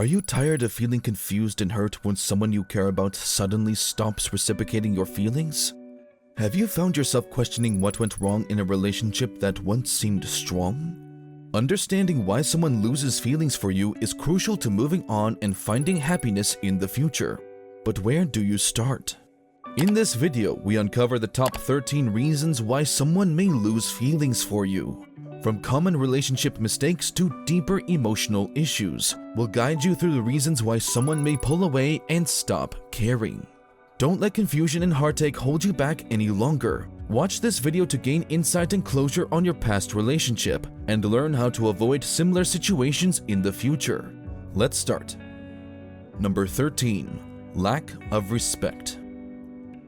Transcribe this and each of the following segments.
Are you tired of feeling confused and hurt when someone you care about suddenly stops reciprocating your feelings? Have you found yourself questioning what went wrong in a relationship that once seemed strong? Understanding why someone loses feelings for you is crucial to moving on and finding happiness in the future. But where do you start? In this video, we uncover the top 13 reasons why someone may lose feelings for you. From common relationship mistakes to deeper emotional issues, we'll guide you through the reasons why someone may pull away and stop caring. Don't let confusion and heartache hold you back any longer. Watch this video to gain insight and closure on your past relationship and learn how to avoid similar situations in the future. Let's start. Number 13. Lack of respect.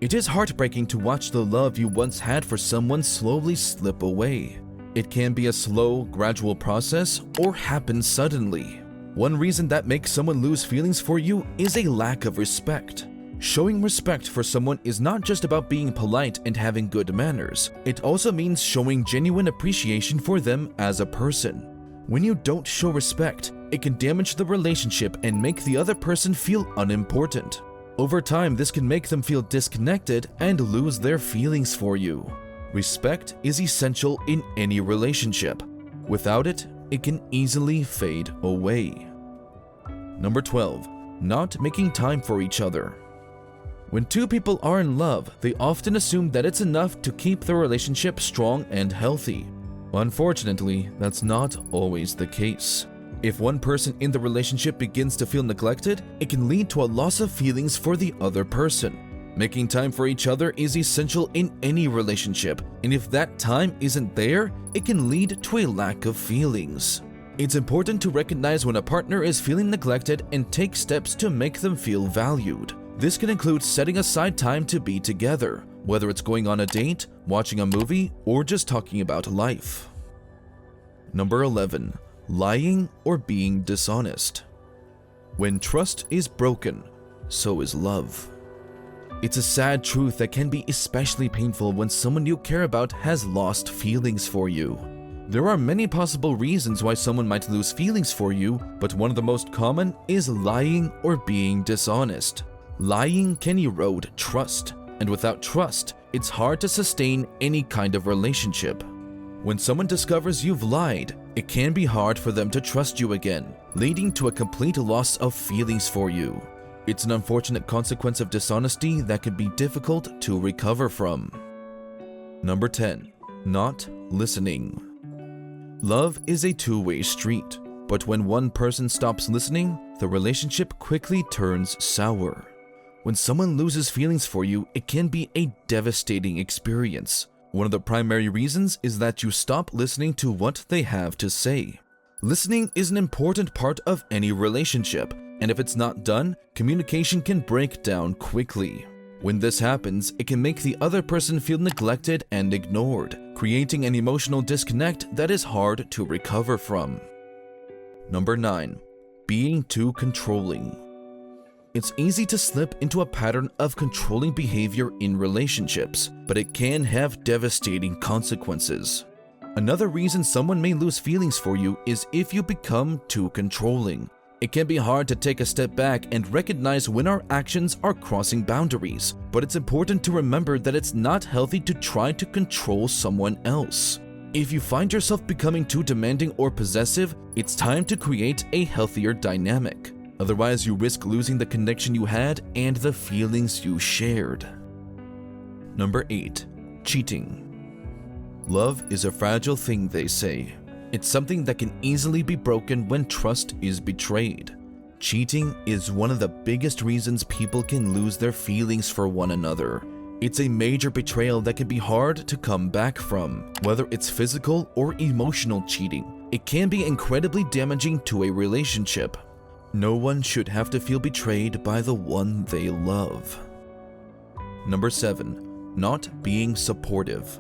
It is heartbreaking to watch the love you once had for someone slowly slip away. It can be a slow, gradual process or happen suddenly. One reason that makes someone lose feelings for you is a lack of respect. Showing respect for someone is not just about being polite and having good manners. It also means showing genuine appreciation for them as a person. When you don't show respect, it can damage the relationship and make the other person feel unimportant. Over time, this can make them feel disconnected and lose their feelings for you. Respect is essential in any relationship. Without it, it can easily fade away. Number 12. Not making time for each other. When two people are in love, they often assume that it's enough to keep the relationship strong and healthy. Unfortunately, that's not always the case. If one person in the relationship begins to feel neglected, it can lead to a loss of feelings for the other person. Making time for each other is essential in any relationship, and if that time isn't there, it can lead to a lack of feelings. It's important to recognize when a partner is feeling neglected and take steps to make them feel valued. This can include setting aside time to be together, whether it's going on a date, watching a movie, or just talking about life. Number 11. Lying or being dishonest. When trust is broken, so is love. It's a sad truth that can be especially painful when someone you care about has lost feelings for you. There are many possible reasons why someone might lose feelings for you, but one of the most common is lying or being dishonest. Lying can erode trust, and without trust, it's hard to sustain any kind of relationship. When someone discovers you've lied, it can be hard for them to trust you again, leading to a complete loss of feelings for you. It's an unfortunate consequence of dishonesty that can be difficult to recover from. Number 10. Not listening. Love is a two-way street, but when one person stops listening, the relationship quickly turns sour. When someone loses feelings for you, it can be a devastating experience. One of the primary reasons is that you stop listening to what they have to say. Listening is an important part of any relationship, and if it's not done, communication can break down quickly. When this happens, it can make the other person feel neglected and ignored, creating an emotional disconnect that is hard to recover from. Number 9. Being too controlling. It's easy to slip into a pattern of controlling behavior in relationships, but it can have devastating consequences. Another reason someone may lose feelings for you is if you become too controlling. It can be hard to take a step back and recognize when our actions are crossing boundaries, but it's important to remember that it's not healthy to try to control someone else. If you find yourself becoming too demanding or possessive, it's time to create a healthier dynamic. Otherwise, you risk losing the connection you had and the feelings you shared. Number 8. Cheating. Love is a fragile thing, they say. It's something that can easily be broken when trust is betrayed. Cheating is one of the biggest reasons people can lose their feelings for one another. It's a major betrayal that can be hard to come back from. Whether it's physical or emotional cheating, it can be incredibly damaging to a relationship. No one should have to feel betrayed by the one they love. Number 7. Not being supportive.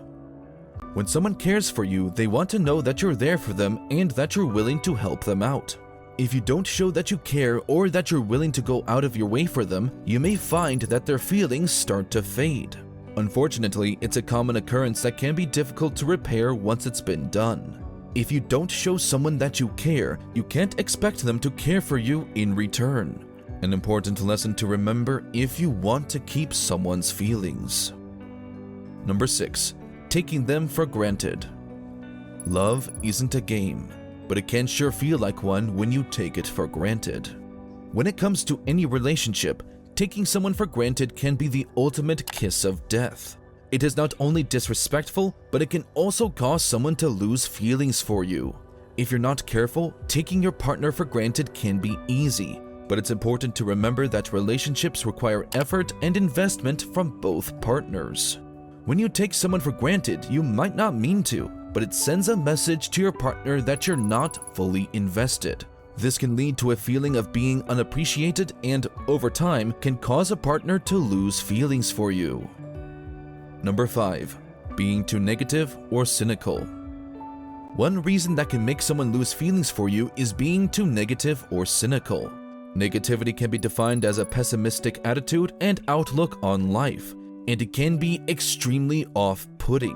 When someone cares for you, they want to know that you're there for them and that you're willing to help them out. If you don't show that you care or that you're willing to go out of your way for them, you may find that their feelings start to fade. Unfortunately, it's a common occurrence that can be difficult to repair once it's been done. If you don't show someone that you care, you can't expect them to care for you in return. An important lesson to remember if you want to keep someone's feelings. Number 6. Taking them for granted. Love isn't a game, but it can sure feel like one when you take it for granted. When it comes to any relationship, taking someone for granted can be the ultimate kiss of death. It is not only disrespectful, but it can also cause someone to lose feelings for you. If you're not careful, taking your partner for granted can be easy, but it's important to remember that relationships require effort and investment from both partners. When you take someone for granted, you might not mean to, but it sends a message to your partner that you're not fully invested. This can lead to a feeling of being unappreciated and, over time, can cause a partner to lose feelings for you. Number 5. Being too negative or cynical. One reason that can make someone lose feelings for you is being too negative or cynical. Negativity can be defined as a pessimistic attitude and outlook on life, and it can be extremely off-putting.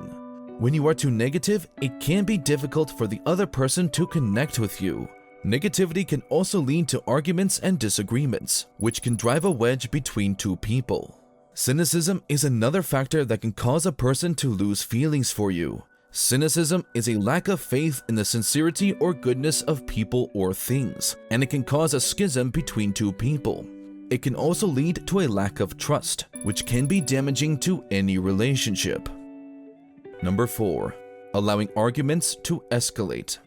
When you are too negative, it can be difficult for the other person to connect with you. Negativity can also lead to arguments and disagreements, which can drive a wedge between two people. Cynicism is another factor that can cause a person to lose feelings for you. Cynicism is a lack of faith in the sincerity or goodness of people or things, and it can cause a schism between two people. It can also lead to a lack of trust, which can be damaging to any relationship. Number 4. Allowing arguments to escalate.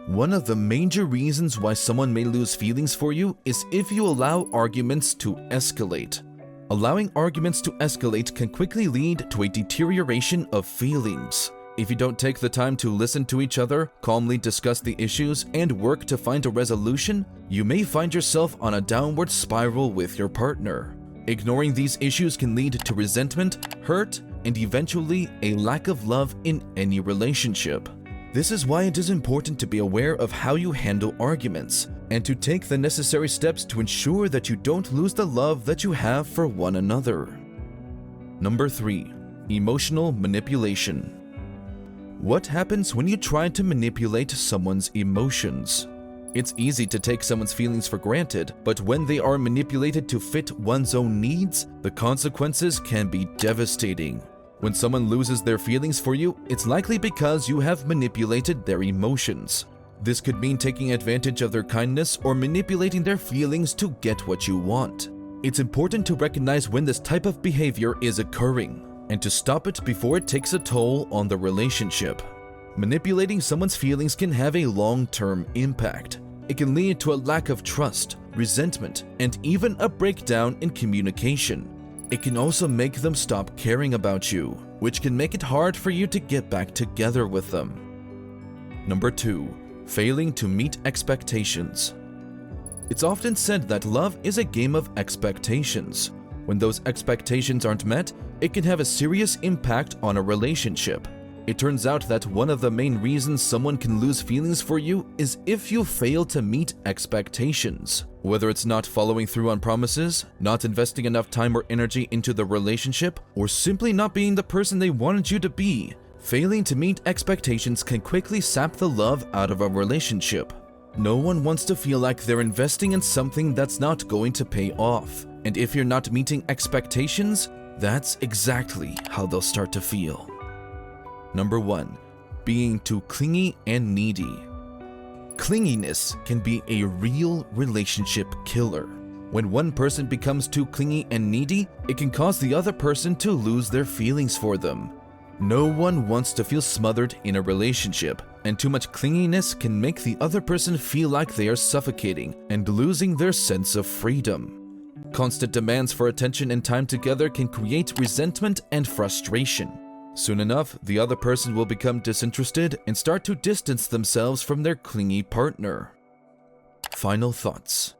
One of the major reasons why someone may lose feelings for you is if you allow arguments to escalate. Allowing arguments to escalate can quickly lead to a deterioration of feelings. If you don't take the time to listen to each other, calmly discuss the issues, and work to find a resolution, you may find yourself on a downward spiral with your partner. Ignoring these issues can lead to resentment, hurt, and eventually a lack of love in any relationship. This is why it is important to be aware of how you handle arguments and to take the necessary steps to ensure that you don't lose the love that you have for one another. Number 3. Emotional manipulation. What happens when you try to manipulate someone's emotions? It's easy to take someone's feelings for granted, but when they are manipulated to fit one's own needs, the consequences can be devastating. When someone loses their feelings for you, it's likely because you have manipulated their emotions. This could mean taking advantage of their kindness or manipulating their feelings to get what you want. It's important to recognize when this type of behavior is occurring and to stop it before it takes a toll on the relationship. Manipulating someone's feelings can have a long-term impact. It can lead to a lack of trust, resentment, and even a breakdown in communication. It can also make them stop caring about you, which can make it hard for you to get back together with them. Number 2. Failing to meet expectations. It's often said that love is a game of expectations. When those expectations aren't met, it can have a serious impact on a relationship. It turns out that one of the main reasons someone can lose feelings for you is if you fail to meet expectations. Whether it's not following through on promises, not investing enough time or energy into the relationship, or simply not being the person they wanted you to be, failing to meet expectations can quickly sap the love out of a relationship. No one wants to feel like they're investing in something that's not going to pay off. And if you're not meeting expectations, that's exactly how they'll start to feel. Number 1. Being too clingy and needy. Clinginess can be a real relationship killer. When one person becomes too clingy and needy, it can cause the other person to lose their feelings for them. No one wants to feel smothered in a relationship, and too much clinginess can make the other person feel like they are suffocating and losing their sense of freedom. Constant demands for attention and time together can create resentment and frustration. Soon enough, the other person will become disinterested and start to distance themselves from their clingy partner. Final thoughts.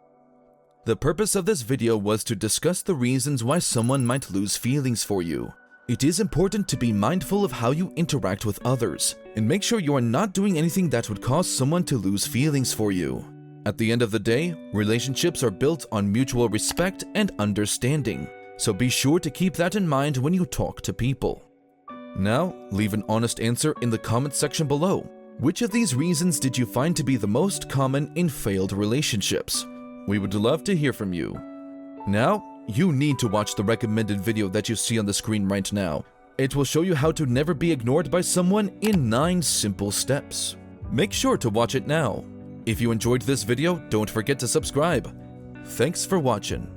The purpose of this video was to discuss the reasons why someone might lose feelings for you. It is important to be mindful of how you interact with others, and make sure you are not doing anything that would cause someone to lose feelings for you. At the end of the day, relationships are built on mutual respect and understanding, so be sure to keep that in mind when you talk to people. Now, leave an honest answer in the comments section below. Which of these reasons did you find to be the most common in failed relationships? We would love to hear from you. Now, you need to watch the recommended video that you see on the screen right now. It will show you how to never be ignored by someone in 9 simple steps. Make sure to watch it now. If you enjoyed this video, don't forget to subscribe. Thanks for watching.